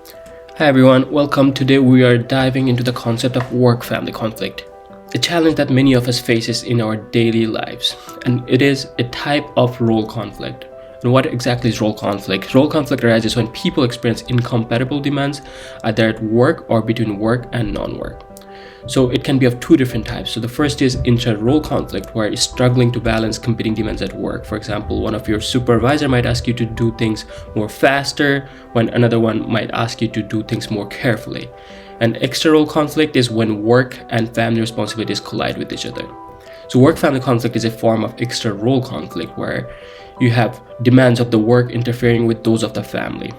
Hi everyone, welcome. Today we are diving into the concept of work-family conflict, a challenge that many of us faces in our daily lives, and it is a type of role conflict. And what exactly is role conflict? Role conflict arises when people experience incompatible demands either at work or between work and non-work. So it can be of two different types. So the first is intra-role conflict, where you're struggling to balance competing demands at work. For example, one of your supervisor might ask you to do things more faster, when another one might ask you to do things more carefully. And extra-role conflict is when work and family responsibilities collide with each other. So work-family conflict is a form of extra-role conflict where you have demands of the work interfering with those of the family.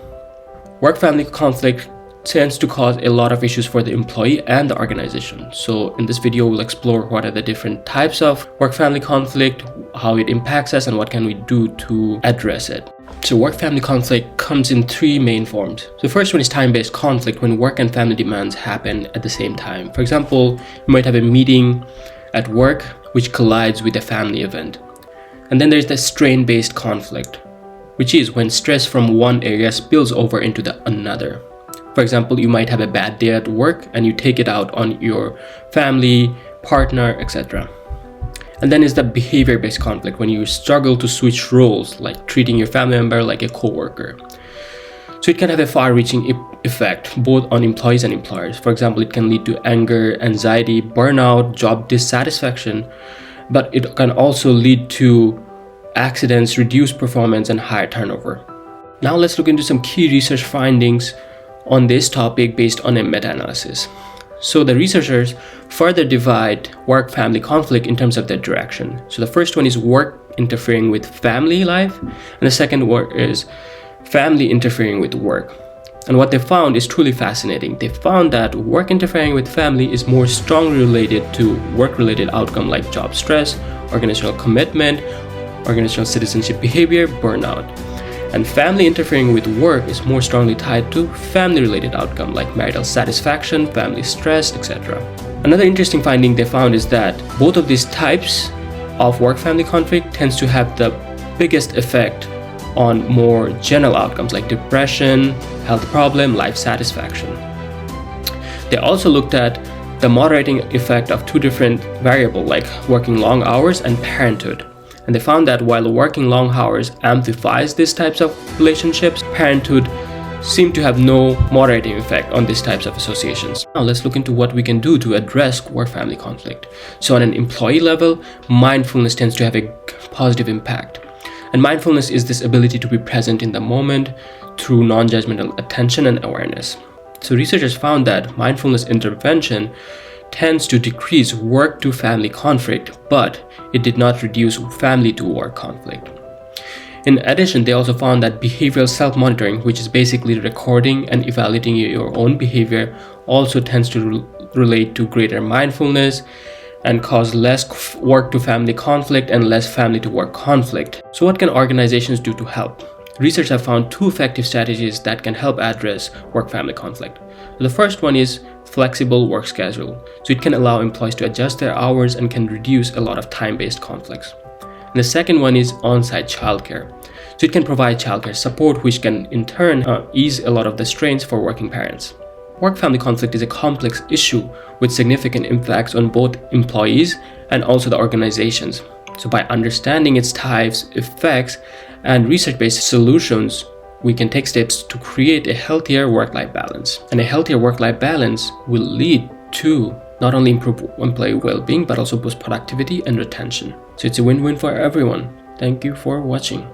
Work-family conflict tends to cause a lot of issues for the employee and the organization. So in this video, we'll explore what are the different types of work-family conflict, how it impacts us, and what can we do to address it. So work-family conflict comes in three main forms. So the first one is time-based conflict, when work and family demands happen at the same time. For example, you might have a meeting at work which collides with a family event. And then there's the strain-based conflict, which is when stress from one area spills over into the another. For example, you might have a bad day at work and you take it out on your family, partner, etc. And then is the behavior-based conflict, when you struggle to switch roles, like treating your family member like a co-worker. So it can have a far-reaching effect both on employees and employers. For example, it can lead to anger, anxiety, burnout, job dissatisfaction, but it can also lead to accidents, reduced performance, and higher turnover. Now let's look into some key research findings on this topic based on a meta-analysis. So the researchers further divide work-family conflict in terms of their direction. So the first one is work interfering with family life, and the second one is family interfering with work. And what they found is truly fascinating. They found that work interfering with family is more strongly related to work-related outcome like job stress, organizational commitment, organizational citizenship behavior, burnout. And family interfering with work is more strongly tied to family-related outcome like marital satisfaction, family stress, etc. Another interesting finding they found is that both of these types of work-family conflict tends to have the biggest effect on more general outcomes like depression, health problem, life satisfaction. They also looked at the moderating effect of two different variables like working long hours and parenthood. And they found that while working long hours amplifies these types of relationships, parenthood seemed to have no moderating effect on these types of associations. Now let's look into what we can do to address work-family conflict. So on an employee level, mindfulness tends to have a positive impact. And mindfulness is this ability to be present in the moment through non-judgmental attention and awareness. So researchers found that mindfulness intervention tends to decrease work to family conflict, but it did not reduce family to work conflict. In addition, they also found that behavioral self-monitoring, which is basically recording and evaluating your own behavior, also tends to relate to greater mindfulness and cause less work to family conflict and less family to work conflict. So what can organizations do to help? Research have found two effective strategies that can help address work-family conflict. The first one is flexible work schedule. So it can allow employees to adjust their hours and can reduce a lot of time-based conflicts. And the second one is on-site childcare. So it can provide childcare support, which can in turn ease a lot of the strains for working parents. Work-family conflict is a complex issue with significant impacts on both employees and also the organizations. So by understanding its types, effects, and research-based solutions, we can take steps to create a healthier work-life balance. And a healthier work-life balance will lead to not only improve employee well-being, but also boost productivity and retention. So it's a win-win for everyone. Thank you for watching.